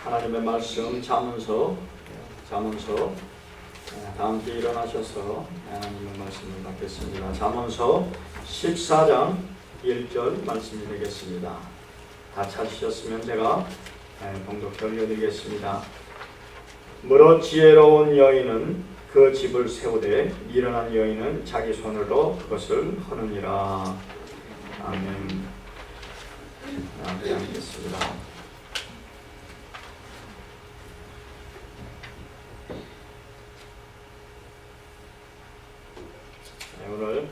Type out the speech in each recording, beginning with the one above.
하나님의 말씀 잠언서 다 함께 일어나셔서 하나님의 말씀을 받겠습니다. 잠언서 14장 1절 말씀이 되겠습니다. 다 찾으셨으면 제가 봉독해 올려드리겠습니다. 무릇 지혜로운 여인은 그 집을 세우되 미련한 여인은 자기 손으로 그것을 하느니라. 아멘. 함께 하겠습니다. 오늘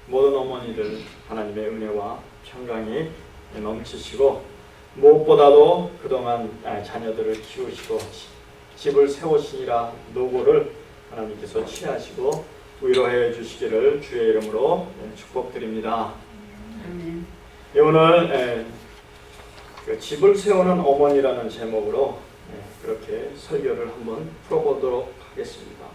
모든 어머니들 하나님의 은혜와 평강이 넘치시고 무엇보다도 그동안 자녀들을 키우시고 집을 세우시니라 노고를 하나님께서 취하시고 위로해 주시기를 주의 이름으로 축복드립니다. 오늘 그 집을 세우는 어머니라는 제목으로 그렇게 설교를 한번 풀어보도록 하겠습니다.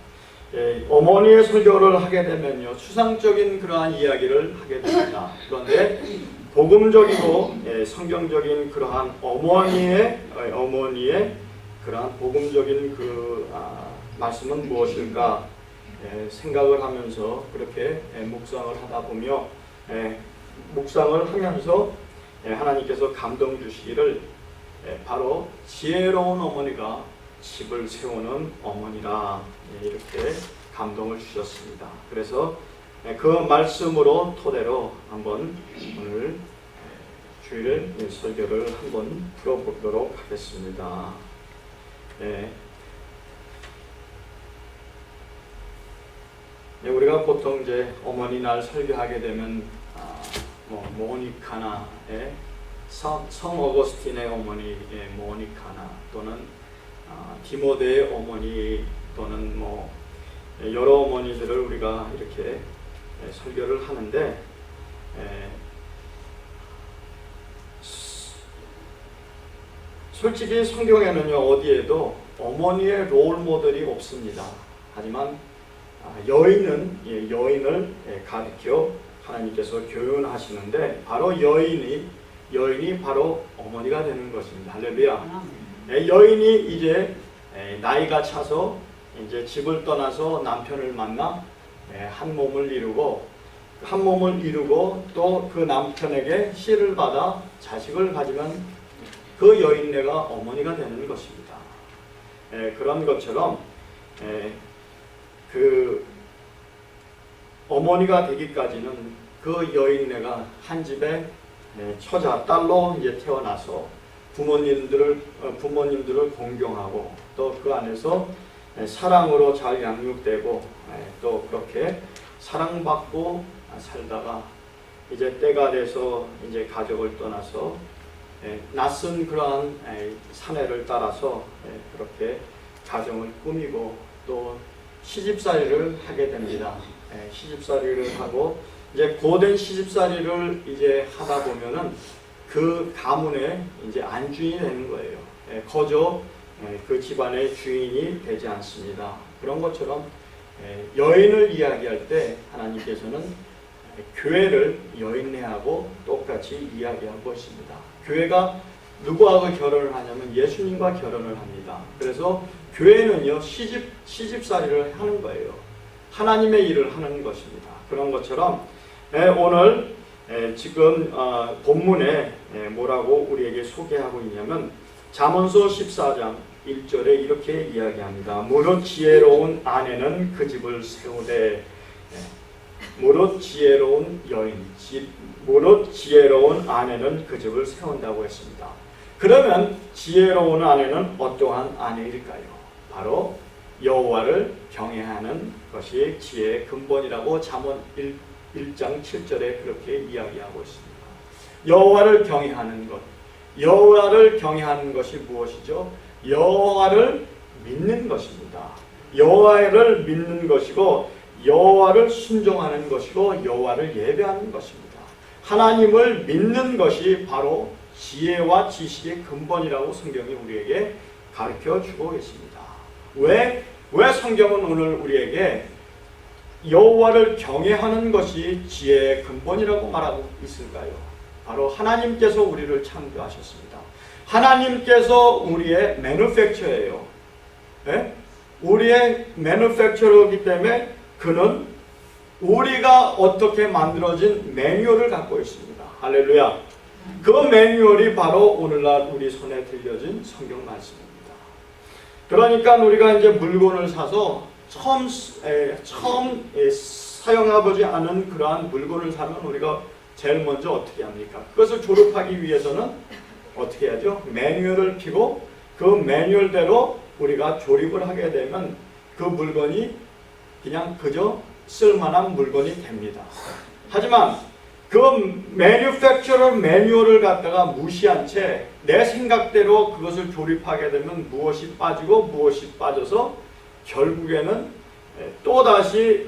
어머니의 설교를 하게 되면요, 추상적인 그러한 이야기를 하게 됩니다. 그런데 복음적이고 성경적인 그러한 어머니의 그러한 복음적인 말씀은 무엇일까 생각을 하면서 그렇게 묵상을 하다 보며 묵상을 하면서 하나님께서 감동 주시기를 바로 지혜로운 어머니가 집을 세우는 어머니라 이렇게 감동을 주셨습니다. 그래서 그 말씀으로 토대로 한번 오늘 주일 설교를 한번 풀어보도록 하겠습니다. 우리가 보통 이제 어머니 날 설교하게 되면 모니카나의 성 어거스틴의 어머니 모니카나 또는 디모데의 어머니 또는 여러 어머니들을 우리가 이렇게 설교를 하는데 솔직히 성경에는요 어디에도 어머니의 롤 모델이 없습니다. 하지만 여인을 가르쳐 하나님께서 교훈하시는데 바로 여인이 바로 어머니가 되는 것입니다. 할렐루야. 여인이 이제 나이가 차서 이제 집을 떠나서 남편을 만나 한 몸을 이루고 또 그 남편에게 씨를 받아 자식을 가지면 그 여인네가 어머니가 되는 것입니다. 그런 것처럼 그 어머니가 되기까지는 그 여인네가 한 집에 처자 딸로 이제 태어나서 부모님들을 공경하고 또 그 안에서 사랑으로 잘 양육되고 또 그렇게 사랑받고 살다가 이제 때가 돼서 이제 가족을 떠나서 낯선 그러한 사내를 따라서 그렇게 가정을 꾸미고 또 시집살이를 하게 됩니다. 시집살이를 하고 이제 고된 시집살이를 이제 하다 보면은 그 가문의 이제 안주인이 되는 거예요. 거저 그 집안의 주인이 되지 않습니다. 그런 것처럼 여인을 이야기할 때 하나님께서는 교회를 여인네하고 똑같이 이야기하고 있습니다. 교회가 누구하고 결혼을 하냐면 예수님과 결혼을 합니다. 그래서 교회는요 시집살이를 하는 거예요. 하나님의 일을 하는 것입니다. 그런 것처럼 오늘 지금 본문에 뭐라고 우리에게 소개하고 있냐면 잠언서 14장 1절에 이렇게 이야기합니다. 무릇 지혜로운 아내는 그 집을 세우되 무릇 지혜로운 아내는 그 집을 세운다고 했습니다. 그러면 지혜로운 아내는 어떠한 아내일까요? 바로 여호와를 경외하는 것이 지혜의 근본이라고 잠언 1장 7절에 그렇게 이야기하고 있습니다. 여호와를 경외하는 것이 무엇이죠? 여호와를 믿는 것입니다. 여호와를 믿는 것이고 여호와를 순종하는 것이고 여호와를 예배하는 것입니다. 하나님을 믿는 것이 바로 지혜와 지식의 근본이라고 성경이 우리에게 가르쳐 주고 계십니다. 왜 성경은 오늘 우리에게 여호와를 경외하는 것이 지혜의 근본이라고 말하고 있을까요? 바로 하나님께서 우리를 창조하셨습니다. 하나님께서 우리의 매뉴팩처예요. 예? 우리의 매뉴팩처러이기 때문에 그는 우리가 어떻게 만들어진 매뉴얼을 갖고 있습니다. 할렐루야. 그 매뉴얼이 바로 오늘날 우리 손에 들려진 성경 말씀입니다. 그러니까 우리가 이제 물건을 사서 처음 사용해보지 않은 그러한 물건을 사면 우리가 제일 먼저 어떻게 합니까? 그것을 조립하기 위해서는 어떻게 하죠? 매뉴얼을 펴고 그 매뉴얼대로 우리가 조립을 하게 되면 그 물건이 그냥 그저 쓸만한 물건이 됩니다. 하지만 그 매뉴팩처러 매뉴얼을 갖다가 무시한 채 내 생각대로 그것을 조립하게 되면 무엇이 빠지고 무엇이 빠져서 결국에는 또다시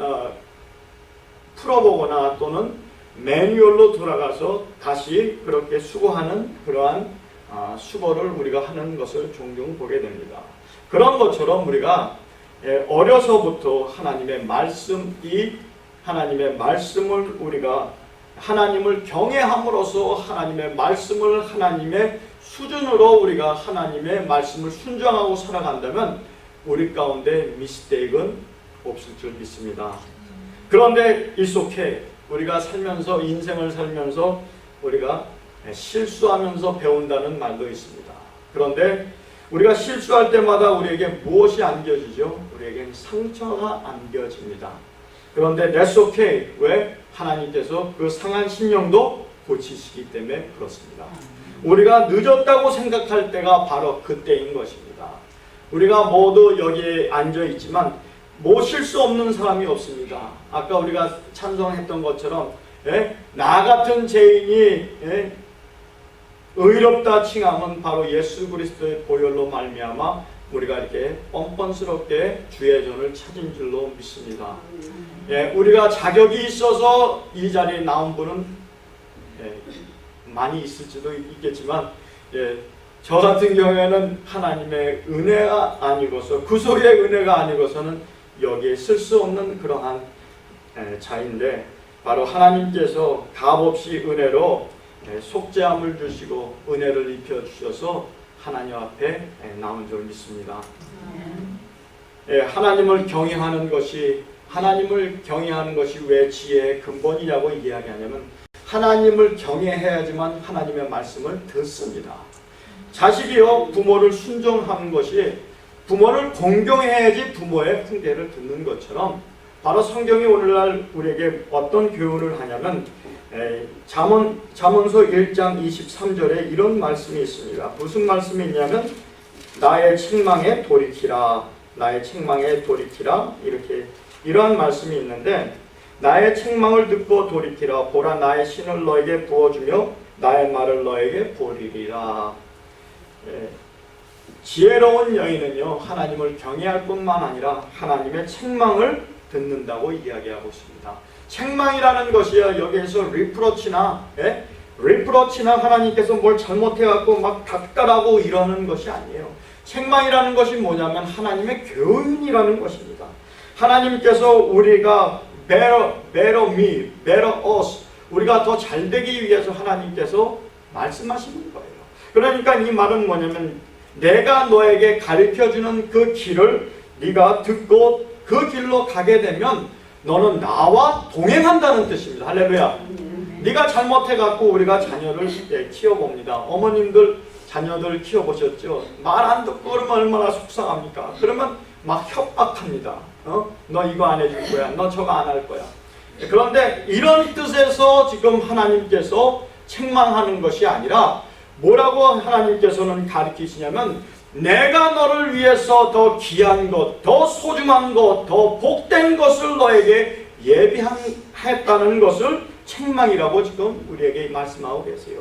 풀어보거나 또는 매뉴얼로 돌아가서 다시 그렇게 수거하는 그러한 수거를 우리가 하는 것을 종종 보게 됩니다. 그런 것처럼 우리가 어려서부터 하나님의 말씀을 우리가 하나님을 경외함으로써 하나님의 말씀을 하나님의 수준으로 우리가 하나님의 말씀을 순종하고 살아간다면 우리 가운데 미스테이크는 없을 줄 믿습니다. 그런데 it's okay. 우리가 살면서 인생을 살면서 우리가 실수하면서 배운다는 말도 있습니다. 그런데 우리가 실수할 때마다 우리에게 무엇이 안겨지죠? 우리에겐 상처가 안겨집니다. 그런데 that's okay. 왜? 하나님께서 그 상한 심령도 고치시기 때문에 그렇습니다. 우리가 늦었다고 생각할 때가 바로 그때인 것입니다. 우리가 모두 여기에 앉아 있지만 실수 없는 사람이 없습니다. 아까 우리가 찬송했던 것처럼 나 같은 죄인이 의롭다 칭함은 바로 예수 그리스도의 보혈로 말미암아 우리가 이렇게 뻔뻔스럽게 주의 전을 찾은 줄로 믿습니다. 우리가 자격이 있어서 이 자리에 나온 분은 많이 있을지도 있겠지만 저 같은 경우에는 하나님의 은혜가 아니고서 구속의 은혜가 아니고서는 여기에 쓸 수 없는 그러한 자인데 바로 하나님께서 값없이 은혜로 속죄함을 주시고 은혜를 입혀주셔서 하나님 앞에 나온 줄 믿습니다. 하나님을 경외하는 것이 왜 지혜의 근본이라고 이야기하냐면 하나님을 경외해야지만 하나님의 말씀을 듣습니다. 자식이요 부모를 순종하는 것이 부모를 공경해야지 부모의 훈계를 듣는 것처럼 바로 성경이 오늘날 우리에게 어떤 교훈을 하냐면 잠언서 1장 23절에 이런 말씀이 있습니다. 무슨 말씀이 있냐면 나의 책망에 돌이키라 이렇게 이러한 말씀이 있는데 나의 책망을 듣고 돌이키라 보라 나의 신을 너에게 부어주며 나의 말을 너에게 보리리라. 지혜로운 여인은요 하나님을 경외할 뿐만 아니라 하나님의 책망을 듣는다고 이야기하고 있습니다. 책망이라는 것이요 여기에서 리프로치나 하나님께서 뭘 잘못해갖고 막 닥달하고 이러는 것이 아니에요. 책망이라는 것이 뭐냐면 하나님의 교훈이라는 것입니다. 하나님께서 우리가 better me, better us 우리가 더 잘되기 위해서 하나님께서 말씀하시는 거예요. 그러니까 이 말은 뭐냐면 내가 너에게 가르쳐주는 그 길을 네가 듣고 그 길로 가게 되면 너는 나와 동행한다는 뜻입니다. 할렐루야. 네가 잘못해갖고 우리가 자녀를 키워봅니다. 어머님들 자녀들 키워보셨죠? 말 안 듣고 그러면 얼마나 속상합니까? 그러면 막 협박합니다. 너 이거 안 해줄 거야. 너 저거 안 할 거야. 그런데 이런 뜻에서 지금 하나님께서 책망하는 것이 아니라 뭐라고 하나님께서는 가르치시냐면 내가 너를 위해서 더 귀한 것, 더 소중한 것, 더 복된 것을 너에게 예비했다는 것을 책망이라고 지금 우리에게 말씀하고 계세요.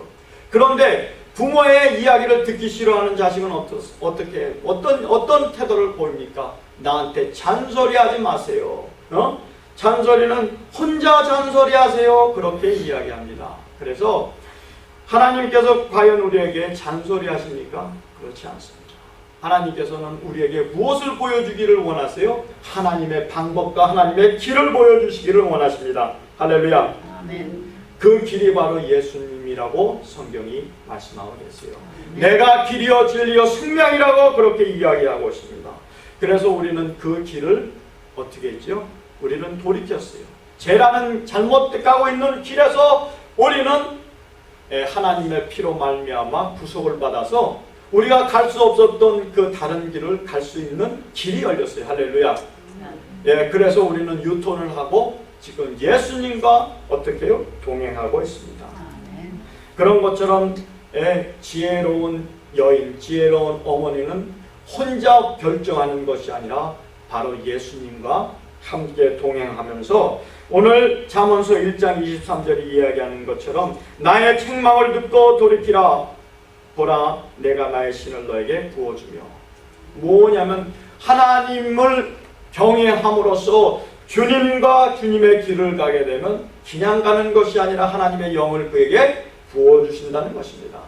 그런데 부모의 이야기를 듣기 싫어하는 자식은 어떤 태도를 보입니까? 나한테 잔소리하지 마세요. 잔소리는 혼자 잔소리하세요. 그렇게 이야기합니다. 그래서 하나님께서 과연 우리에게 잔소리하십니까? 그렇지 않습니다. 하나님께서는 우리에게 무엇을 보여주기를 원하세요? 하나님의 방법과 하나님의 길을 보여주시기를 원하십니다. 할렐루야. 아멘. 그 길이 바로 예수님이 길임이라고 성경이 말씀하고 계세요. 내가 길이요 진리요 생명이라고 그렇게 이야기하고 있습니다. 그래서 우리는 그 길을 어떻게 했죠? 우리는 돌이켰어요. 죄라는 잘못 가고 있는 길에서 우리는 하나님의 피로 말미암아 구속을 받아서 우리가 갈 수 없었던 그 다른 길을 갈 수 있는 길이 열렸어요. 할렐루야. 그래서 우리는 유턴을 하고 지금 예수님과 어떻게 해요? 동행하고 있습니다. 그런 것처럼 지혜로운 여인, 지혜로운 어머니는 혼자 결정하는 것이 아니라 바로 예수님과 함께 동행하면서 오늘 잠언서 1장 23절이 이야기하는 것처럼 나의 책망을 듣고 돌이키라. 보라 내가 나의 신을 너에게 부어주며. 뭐냐면 하나님을 경외함으로써 주님과 주님의 길을 가게 되면 그냥 가는 것이 아니라 하나님의 영을 그에게 부어주신다는 것입니다.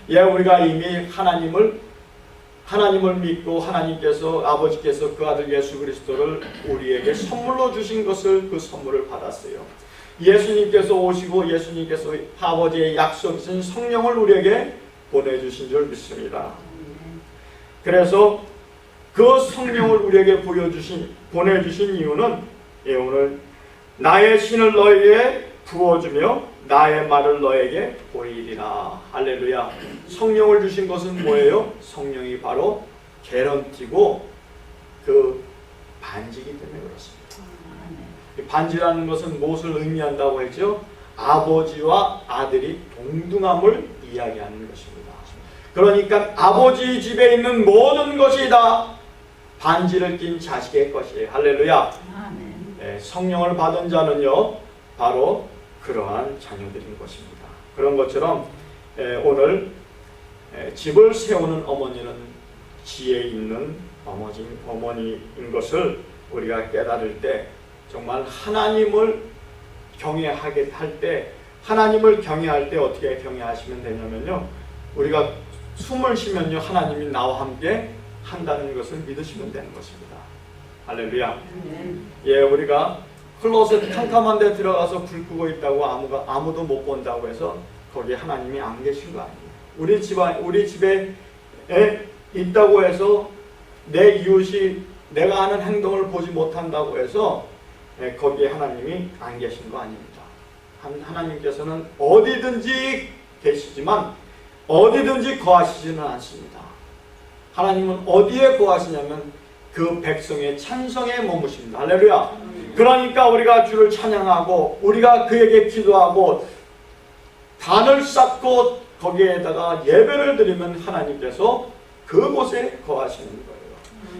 우리가 이미 하나님을 믿고 하나님께서 아버지께서 그 아들 예수 그리스도를 우리에게 선물로 주신 것을 그 선물을 받았어요. 예수님께서 오시고 예수님께서 아버지의 약속이신 성령을 우리에게 보내주신 줄 믿습니다. 그래서 그 성령을 우리에게 보내주신 이유는 오늘 나의 신을 너에게 부어주며 나의 말을 너에게 보이리라. 할렐루야. 성령을 주신 것은 뭐예요? 성령이 바로 개런티고 그 반지이기 때문에 그렇습니다. 반지라는 것은 무엇을 의미한다고 했죠? 아버지와 아들이 동등함을 이야기하는 것입니다. 그러니까 아버지 집에 있는 모든 것이 다 반지를 낀 자식의 것이에요. 할렐루야. 성령을 받은 자는요 바로 그러한 자녀들인 것입니다. 그런 것처럼 오늘 집을 세우는 어머니는 지혜 있는 어머니인 것을 우리가 깨달을 때 정말 하나님을 경외하게 할 때 하나님을 경외할 때 어떻게 경외하시면 되냐면요 우리가 숨을 쉬면요 하나님이 나와 함께 한다는 것을 믿으시면 되는 것입니다. 할렐루야. 우리가 클로셋 캄캄한 데 들어가서 불 끄고 있다고 아무도 못 본다고 해서 거기에 하나님이 안 계신 거 아니에요. 우리 집에 있다고 해서 내 이웃이 내가 하는 행동을 보지 못한다고 해서 거기에 하나님이 안 계신 거 아닙니다. 하나님께서는 어디든지 계시지만 어디든지 거하시지는 않습니다. 하나님은 어디에 거하시냐면 그 백성의 찬성에 머무십니다. 할렐루야. 그러니까 우리가 주를 찬양하고 우리가 그에게 기도하고 단을 쌓고 거기에다가 예배를 드리면 하나님께서 그곳에 거하시는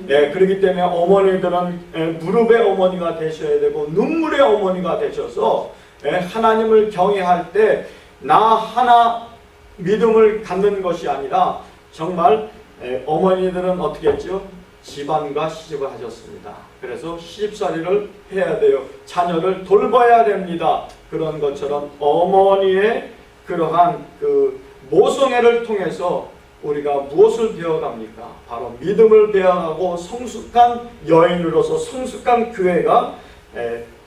거예요. 그렇기 때문에 어머니들은 무릎의 어머니가 되셔야 되고 눈물의 어머니가 되셔서 하나님을 경외할 때 나 하나 믿음을 갖는 것이 아니라 정말 어머니들은 어떻게 했죠? 집안과 시집을 하셨습니다. 그래서 시집살이를 해야 돼요. 자녀를 돌봐야 됩니다. 그런 것처럼 어머니의 그러한 그 모성애를 통해서 우리가 무엇을 배워갑니까? 바로 믿음을 배워가고 성숙한 여인으로서 성숙한 교회가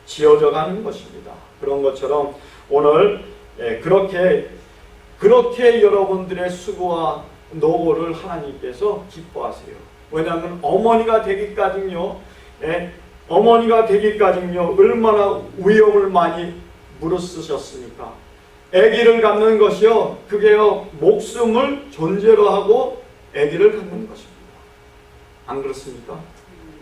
지어져가는 것입니다. 그런 것처럼 오늘 그렇게 여러분들의 수고와 노고를 하나님께서 기뻐하세요. 왜냐하면 어머니가 되기까지는요 얼마나 위험을 많이 무릅쓰셨습니까? 아기를 갖는 것이요 그게요 목숨을 존재로 하고 아기를 갖는 것입니다. 안 그렇습니까?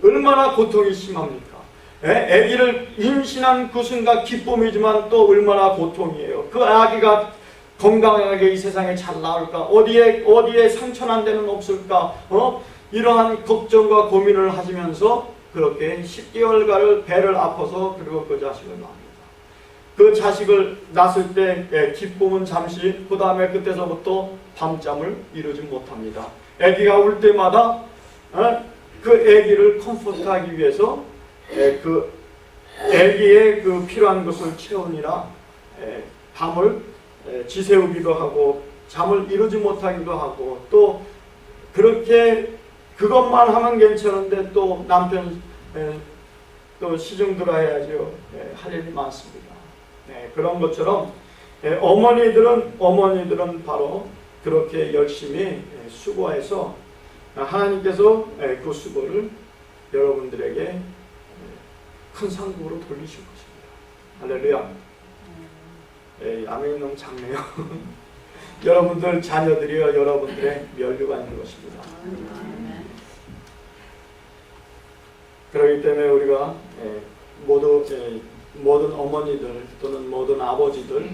얼마나 고통이 심합니까? 아기를 임신한 그 순간 기쁨이지만 또 얼마나 고통이에요. 그 아기가 건강하게 이 세상에 잘 나올까? 어디에 상처난 데는 없을까? 이러한 걱정과 고민을 하시면서 그렇게 10개월간을 배를 아파서 그리고 그 자식을 낳습니다. 그 자식을 낳았을 때 기쁨은 잠시, 그 다음에 그때서부터 밤잠을 이루지 못합니다. 아기가 울 때마다 그 아기를 컴포트하기 위해서 그 아기의 그 필요한 것을 채우니라 밤을 지새우기도 하고 잠을 이루지 못하기도 하고 또 그렇게 그것만 하면 괜찮은데 또 남편 또 시중 들어야죠. 할 일이 많습니다. 그런 것처럼 어머니들은 바로 그렇게 열심히 수고해서 하나님께서 그 수고를 여러분들에게 큰 상급으로 돌리실 것입니다. 할렐루야. 아멘이 너무 작네요. 여러분들 자녀들이여 여러분들의 면류가 있는 것입니다. 그렇기 때문에 우리가 모든 어머니들 또는 모든 아버지들,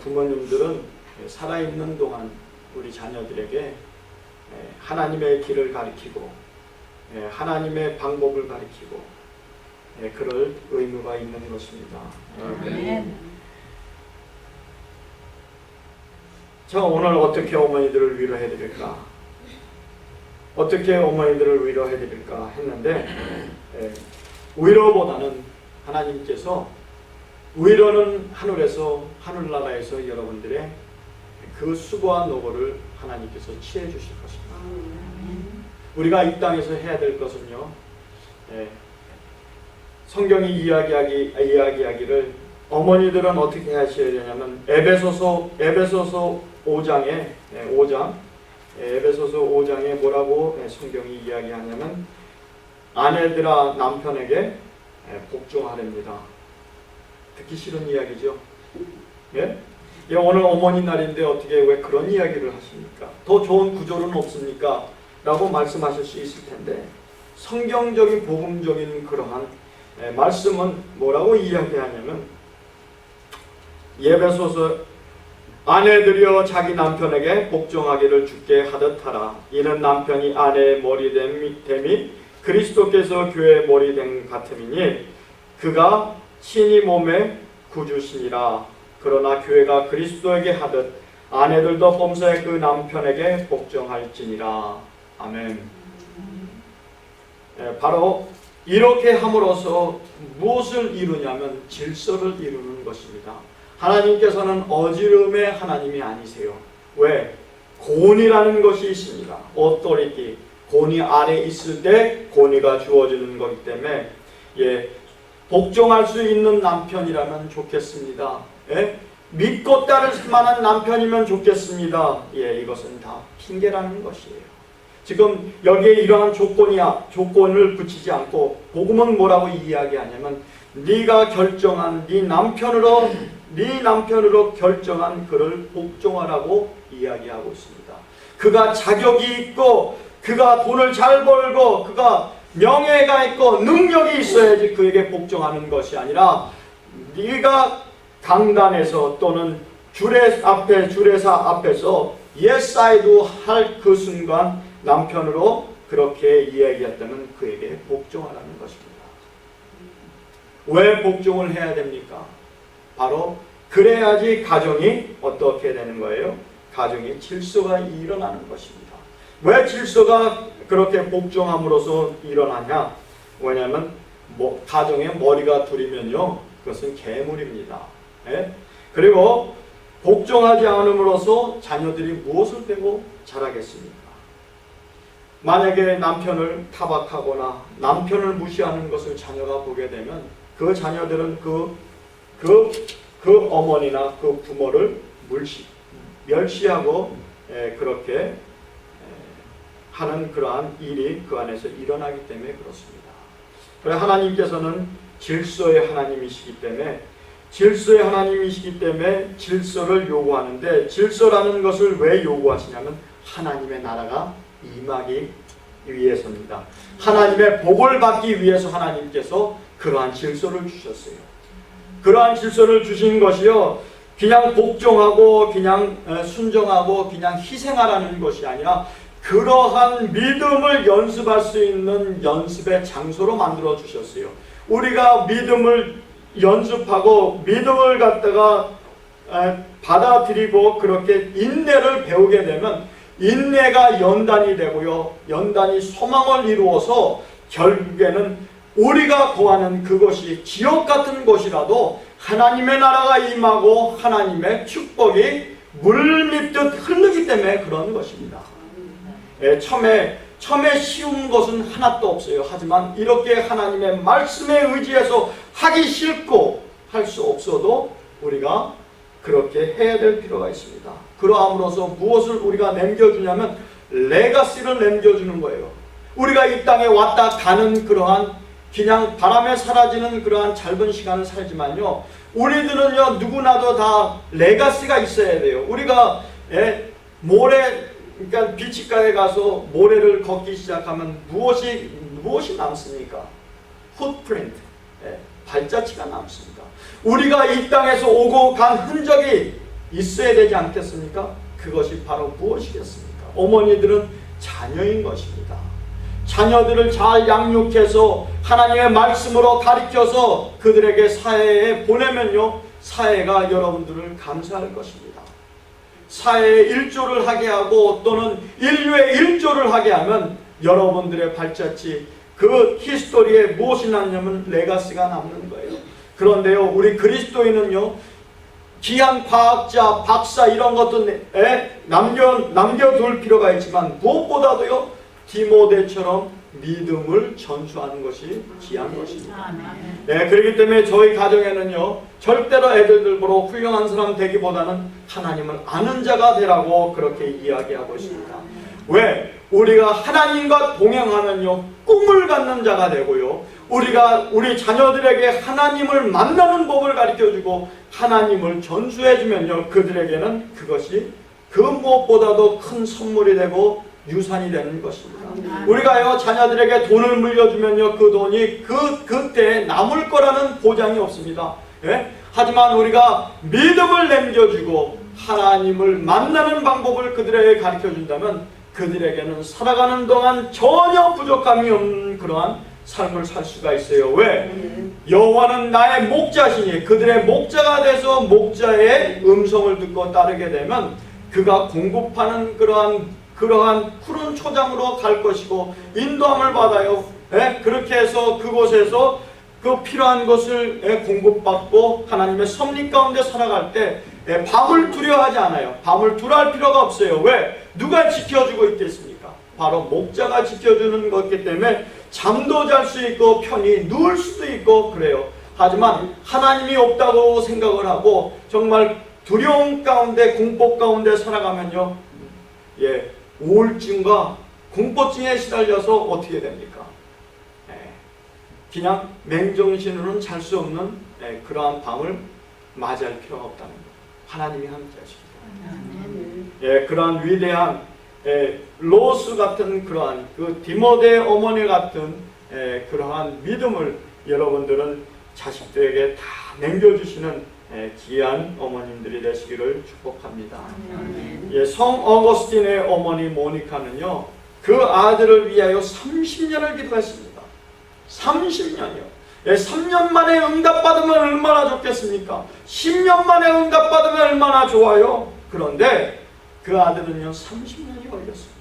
부모님들은 살아있는 동안 우리 자녀들에게 하나님의 길을 가리키고 하나님의 방법을 가리키고 그럴 의무가 있는 것입니다. 자, 오늘 어떻게 어머니들을 위로해 드릴까? 어떻게 어머니들을 위로해 드릴까 했는데 위로보다는 하나님께서 위로는 하늘나라에서 여러분들의 그 수고와 노고를 하나님께서 취해 주실 것입니다. 우리가 이 땅에서 해야 될 것은요, 성경이 이야기하기를 어머니들은 어떻게 하셔야 되냐면 에베소서 5장에 뭐라고 성경이 이야기하냐면 아내들아 남편에게 복종하랍니다. 듣기 싫은 이야기죠. 예? 오늘 어머니 날인데 어떻게 왜 그런 이야기를 하십니까? 더 좋은 구조는 없습니까? 라고 말씀하실 수 있을 텐데 성경적인 복음적인 그러한 말씀은 뭐라고 이야기하냐면 에베소서 아내들이여 자기 남편에게 복종하기를 주께 하듯 하라. 이는 남편이 아내의 머리됨이 그리스도께서 교회의 머리됨 같음이니 그가 친히 몸의 구주시니라. 그러나 교회가 그리스도에게 하듯 아내들도 범사에 그 남편에게 복종할지니라. 아멘. 바로 이렇게 함으로써 무엇을 이루냐면 질서를 이루는 것입니다. 하나님께서는 어지럼의 하나님이 아니세요. 왜? 권위라는 것이 있습니다. authority. 권위 아래 있을 때 권위가 주어지는 것이기 때문에 복종할 수 있는 남편이라면 좋겠습니다. 믿고 따를 만한 남편이면 좋겠습니다. 이것은 다 핑계라는 것이에요. 지금 여기에 이러한 조건을 붙이지 않고 복음은 뭐라고 이야기하냐면 네가 결정한 네 남편으로 결정한 그를 복종하라고 이야기하고 있습니다. 그가 자격이 있고 그가 돈을 잘 벌고 그가 명예가 있고 능력이 있어야지 그에게 복종하는 것이 아니라 네가 강단에서 또는 주례사 앞에서 yes I do 할 그 순간 남편으로 그렇게 이야기했다면 그에게 복종하라는 것입니다. 왜 복종을 해야 됩니까? 바로 그래야지 가정이 어떻게 되는 거예요? 가정이 질서가 일어나는 것입니다. 왜 질서가 그렇게 복종함으로써 일어나냐? 왜냐하면 가정에 머리가 둘이면요 그것은 괴물입니다. 그리고 복종하지 않음으로써 자녀들이 무엇을 배고 자라겠습니까? 만약에 남편을 타박하거나 남편을 무시하는 것을 자녀가 보게 되면 그 자녀들은 그 어머니나 그 부모를 멸시하고 그렇게 하는 그러한 일이 그 안에서 일어나기 때문에 그렇습니다. 그래서 하나님께서는 질서의 하나님이시기 때문에 질서를 요구하는데 질서라는 것을 왜 요구하시냐면 하나님의 나라가 임하기 위해서입니다. 하나님의 복을 받기 위해서 하나님께서 그러한 질서를 주셨어요. 그러한 질서를 주신 것이요 그냥 복종하고 그냥 순종하고 그냥 희생하라는 것이 아니라 그러한 믿음을 연습할 수 있는 연습의 장소로 만들어 주셨어요. 우리가 믿음을 연습하고 믿음을 갖다가 받아들이고 그렇게 인내를 배우게 되면 인내가 연단이 되고요. 연단이 소망을 이루어서 결국에는 우리가 구하는 그것이 지옥 같은 곳이라도 하나님의 나라가 임하고 하나님의 축복이 물밀듯 흐르기 때문에 그런 것입니다. 처음에 쉬운 것은 하나도 없어요. 하지만 이렇게 하나님의 말씀에 의지해서 하기 싫고 할 수 없어도 우리가 그렇게 해야 될 필요가 있습니다. 그러함으로써 무엇을 우리가 남겨주냐면 레가시를 남겨주는 거예요. 우리가 이 땅에 왔다 가는 그러한 그냥 바람에 사라지는 그러한 짧은 시간을 살지만요, 우리들은요 누구나도 다 레가시가 있어야 돼요. 우리가 모래, 그러니까 비치가에 가서 모래를 걷기 시작하면 무엇이 남습니까? 풋프린트, 발자취가 남습니다. 우리가 이 땅에서 오고 간 흔적이 있어야 되지 않겠습니까? 그것이 바로 무엇이겠습니까? 어머니들은 자녀인 것입니다. 자녀들을 잘 양육해서 하나님의 말씀으로 가르쳐서 그들에게 사회에 보내면요, 사회가 여러분들을 감사할 것입니다. 사회에 일조를 하게 하고 또는 인류에 일조를 하게 하면 여러분들의 발자취, 그 히스토리에 무엇이 남냐면 레가시가 남는 거예요. 그런데요, 우리 그리스도인은요, 귀한 과학자, 박사 이런 것도 남겨둘 필요가 있지만 무엇보다도요, 디모데처럼 믿음을 전수하는 것이 귀한 것입니다. 그렇기 때문에 저희 가정에는요, 절대로 애들들 보러 훌륭한 사람 되기보다는 하나님을 아는 자가 되라고 그렇게 이야기하고 있습니다. 왜? 우리가 하나님과 동행하면요, 꿈을 갖는 자가 되고요, 우리가 우리 자녀들에게 하나님을 만나는 법을 가르쳐주고 하나님을 전수해주면요, 그들에게는 그것이 그 무엇보다도 큰 선물이 되고 유산이 되는 것입니다. 우리가요, 자녀들에게 돈을 물려주면요, 그 돈이 그때 남을 거라는 보장이 없습니다. 하지만 우리가 믿음을 남겨주고 하나님을 만나는 방법을 그들에게 가르쳐준다면 그들에게는 살아가는 동안 전혀 부족함이 없는 그러한 삶을 살 수가 있어요. 왜? 여호와는 나의 목자시니 그들의 목자가 돼서 목자의 음성을 듣고 따르게 되면 그가 공급하는 그러한 푸른 초장으로 갈 것이고 인도함을 받아요. 그렇게 해서 그곳에서 그 필요한 것을 공급받고 하나님의 섭리 가운데 살아갈 때 밤을 두려워하지 않아요. 밤을 두려워할 필요가 없어요. 왜? 누가 지켜주고 있겠습니까? 바로 목자가 지켜주는 것이기 때문에 잠도 잘 수 있고 편히 누울 수도 있고 그래요. 하지만 하나님이 없다고 생각을 하고 정말 두려움 가운데 공포 가운데 살아가면요, 우울증과 공포증에 시달려서 어떻게 됩니까? 그냥 맨정신으로는 잘 수 없는 그러한 밤을 맞이할 필요가 없다는 것. 하나님이 함께 하십니다. 그러한 위대한 로스 같은 그러한 그 디모데 어머니 같은 그러한 믿음을 여러분들은 자식들에게 다 남겨주시는 귀한 어머님들이 되시기를 축복합니다. 성 어거스틴의 어머니 모니카는요, 그 아들을 위하여 30년을 기도했습니다. 30년이요. 3년 만에 응답받으면 얼마나 좋겠습니까? 10년 만에 응답받으면 얼마나 좋아요. 그런데 그 아들은요, 30년이 걸렸습니다.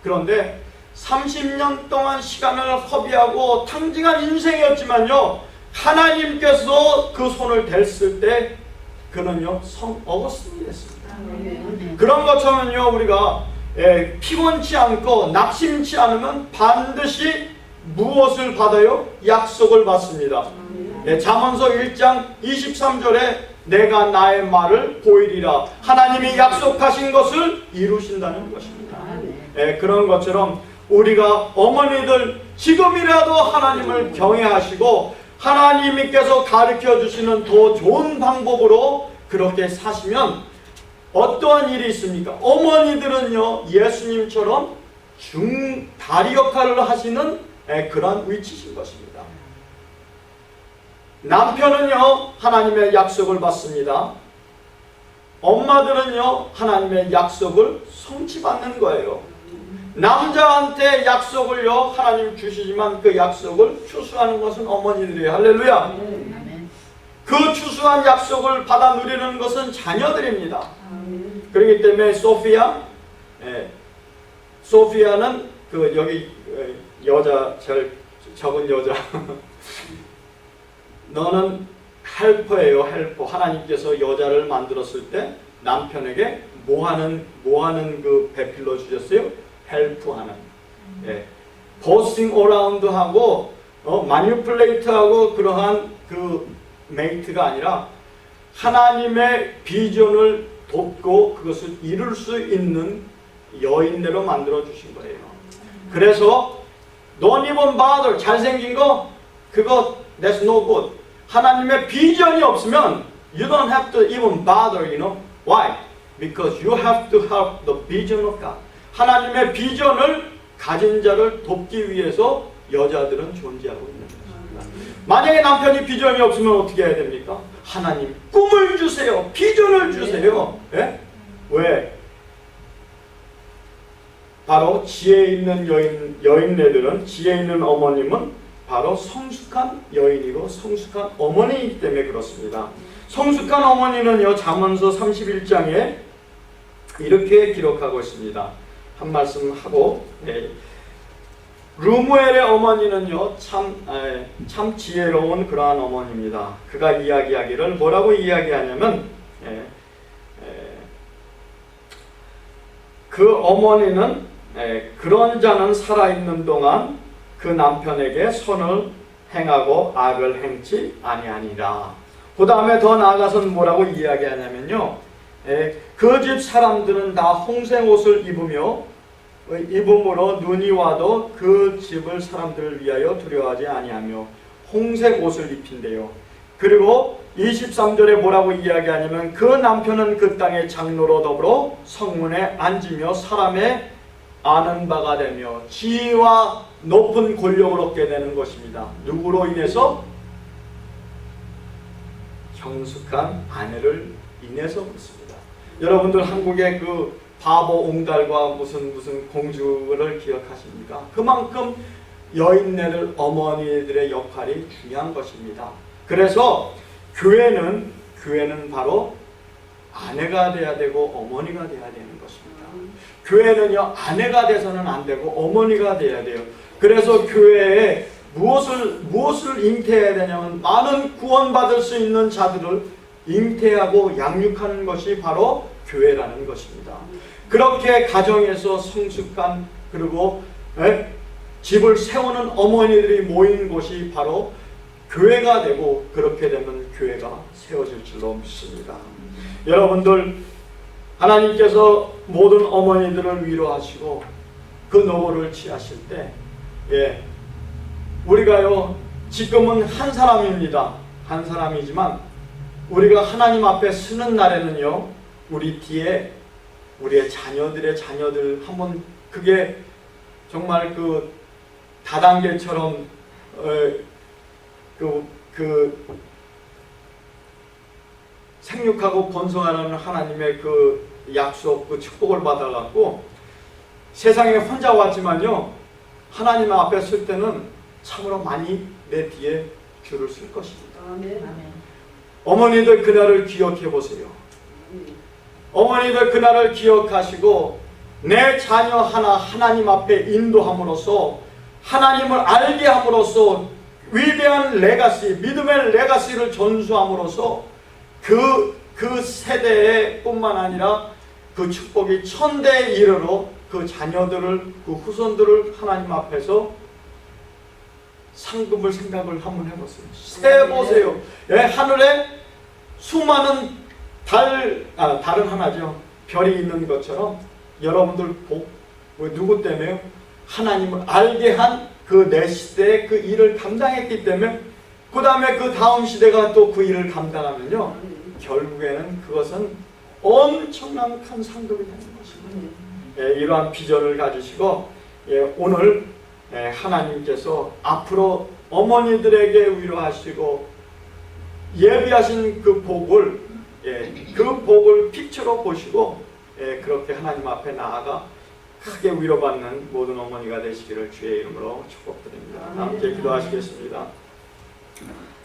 그런데 30년 동안 시간을 허비하고 탕징한 인생이었지만요, 하나님께서 그 손을 댔을 때 그는요, 성 어거스틴이 됐습니다. 그런 것처럼요, 우리가 피곤치 않고 낙심치 않으면 반드시 무엇을 받아요? 약속을 받습니다. 잠언서 1장 23절에 내가 나의 말을 보이리라. 하나님이 약속하신 것을 이루신다는 것입니다. 그런 것처럼 우리가 어머니들 지금이라도 하나님을 경외하시고 하나님께서 가르쳐 주시는 더 좋은 방법으로 그렇게 사시면 어떠한 일이 있습니까? 어머니들은요, 예수님처럼 다리 역할을 하시는 그런 위치신 것입니다. 남편은요, 하나님의 약속을 받습니다. 엄마들은요, 하나님의 약속을 성취받는 거예요. 남자한테 약속을요, 하나님 주시지만 그 약속을 추수하는 것은 어머니들이에요. 할렐루야. 그 추수한 약속을 받아 누리는 것은 자녀들입니다. 그렇기 때문에 소피아는 그 여기 여자, 적은 여자 너는 헬퍼예요. 헬퍼. 하나님께서 여자를 만들었을 때 남편에게 뭐하는 그 배필로 주셨어요? 헬프하는. 버싱 어라운드하고 마니플레이트하고 그러한 그 메이트가 아니라 하나님의 비전을 돕고 그것을 이룰 수 있는 여인대로 만들어 주신 거예요. 그래서 don't even bother, 잘생긴 거 그거 that's no good. 하나님의 비전이 없으면 you don't have to even bother, you know. Why? Because you have to have the vision of God. 하나님의 비전을 가진 자를 돕기 위해서 여자들은 존재하고 있는 것입니다. 만약에 남편이 비전이 없으면 어떻게 해야 됩니까? 하나님 꿈을 주세요. 비전을 주세요. 예? 왜? 바로 지혜 있는 여인네들은, 지혜 있는 어머님은 바로 성숙한 여인이고 성숙한 어머니이기 때문에 그렇습니다. 성숙한 어머니는요, 잠언서 31장에 이렇게 기록하고 있습니다. 한 말씀 하고, 르무엘의 어머니는요, 참 지혜로운 그러한 어머니입니다. 그가 이야기하기를 뭐라고 이야기하냐면, 그 어머니는 그런 자는 살아있는 동안 그 남편에게 선을 행하고 악을 행치 아니하니라. 그 다음에 더 나아가서는 뭐라고 이야기하냐면요, 그 집 사람들은 다 홍색옷을 입음으로 눈이 와도 그 집을 사람들을 위하여 두려워하지 아니하며 홍색옷을 입힌대요. 그리고 23절에 뭐라고 이야기하냐면 그 남편은 그 땅의 장로로 더불어 성문에 앉으며 사람의 아는 바가 되며 지위와 높은 권력을 얻게 되는 것입니다. 누구로 인해서? 성숙한 아내를 인해서 그렇습니다. 여러분들 한국의 그 바보 옹달과 무슨 공주를 기억하십니까? 그만큼 여인네들, 어머니들의 역할이 중요한 것입니다. 그래서 교회는 바로 아내가 돼야 되고 어머니가 돼야 되는 것입니다. 교회는요, 아내가 돼서는 안 되고 어머니가 돼야 돼요. 그래서 교회에 무엇을 잉태해야 되냐면 많은 구원받을 수 있는 자들을 잉태하고 양육하는 것이 바로 교회라는 것입니다. 그렇게 가정에서 성숙한, 그리고 집을 세우는 어머니들이 모인 곳이 바로 교회가 되고, 그렇게 되면 교회가 세워질 줄로 믿습니다. 여러분들, 하나님께서 모든 어머니들을 위로하시고 그 노고를 취하실 때, 우리가요, 지금은 한 사람입니다. 한 사람이지만 우리가 하나님 앞에 서는 날에는요, 우리 뒤에 우리의 자녀들 한번, 그게 정말 그 다단계처럼 생육하고 번성하는 하나님의 그 약속, 그 축복을 받아갖고 세상에 혼자 왔지만요, 하나님 앞에 설 때는 참으로 많이 내 뒤에 줄을 쓸 것입니다. 아멘. 어머니들 그날을 기억해 보세요. 어머니들 그날을 기억하시고 내 자녀 하나 하나님 앞에 인도함으로써, 하나님을 알게 함으로써 위대한 레가시, 믿음의 레가시를 전수함으로써 그 세대에 뿐만 아니라 그 축복이 천대에 이르러 그 자녀들을, 그 후손들을 하나님 앞에서 상급을 생각을 한번 해보세요. 세보세요. 하늘에 수많은 달은 하나죠. 별이 있는 것처럼 여러분들 누구 때문에요? 하나님을 알게 한 그 내 시대에 그 일을 감당했기 때문에, 그 다음에 그 다음 시대가 또 그 일을 감당하면요, 결국에는 그것은 엄청난 큰 상급이 되는 것입니다. 이러한 비전을 가지시고 오늘 하나님께서 앞으로 어머니들에게 위로하시고 예비하신 그 복을, 그 복을 픽처로 보시고 그렇게 하나님 앞에 나아가 크게 위로받는 모든 어머니가 되시기를 주의 이름으로 축복드립니다. 함께 기도하시겠습니다.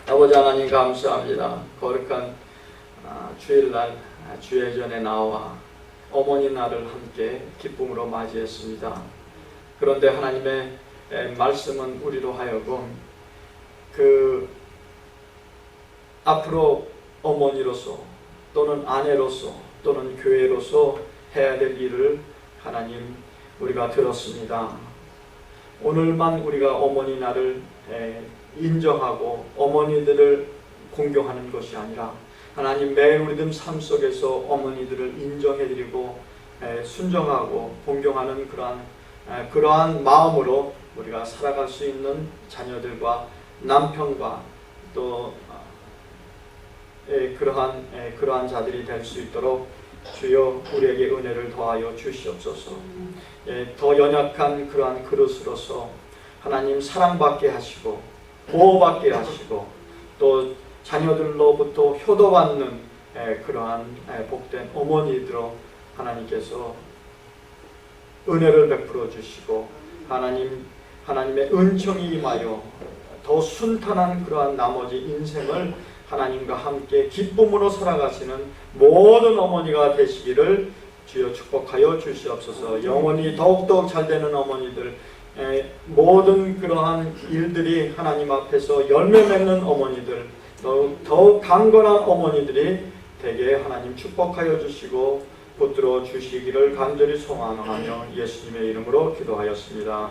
아버지 하나님, 감사합니다. 거룩한 주일날 주의 전에 나와 어머니 날을 함께 기쁨으로 맞이했습니다. 그런데 하나님의 말씀은 우리로 하여금 그 앞으로 어머니로서 또는 아내로서 또는 교회로서 해야 될 일을 하나님 우리가 들었습니다. 오늘만 우리가 어머니 날을 인정하고 어머니들을 공경하는 것이 아니라 하나님 매일 우리들 삶 속에서 어머니들을 인정해드리고 순정하고 공경하는 그러한 마음으로 우리가 살아갈 수 있는 자녀들과 남편과 또 그러한 자들이 될 수 있도록 주여 우리에게 은혜를 더하여 주시옵소서. 더 연약한 그러한 그릇으로서 하나님 사랑받게 하시고 보호받게 하시고 또 자녀들로부터 효도받는 그러한 복된 어머니들로 하나님께서 은혜를 베풀어 주시고 하나님의 은총이 임하여 더 순탄한 그러한 나머지 인생을 하나님과 함께 기쁨으로 살아가시는 모든 어머니가 되시기를 주여 축복하여 주시옵소서. 영혼이 더욱더욱 잘되는 어머니들, 모든 그러한 일들이 하나님 앞에서 열매 맺는 어머니들, 더욱 강건한 어머니들이 되게 하나님 축복하여 주시고 붙들어 주시기를 간절히 소망하며 예수님의 이름으로 기도하였습니다.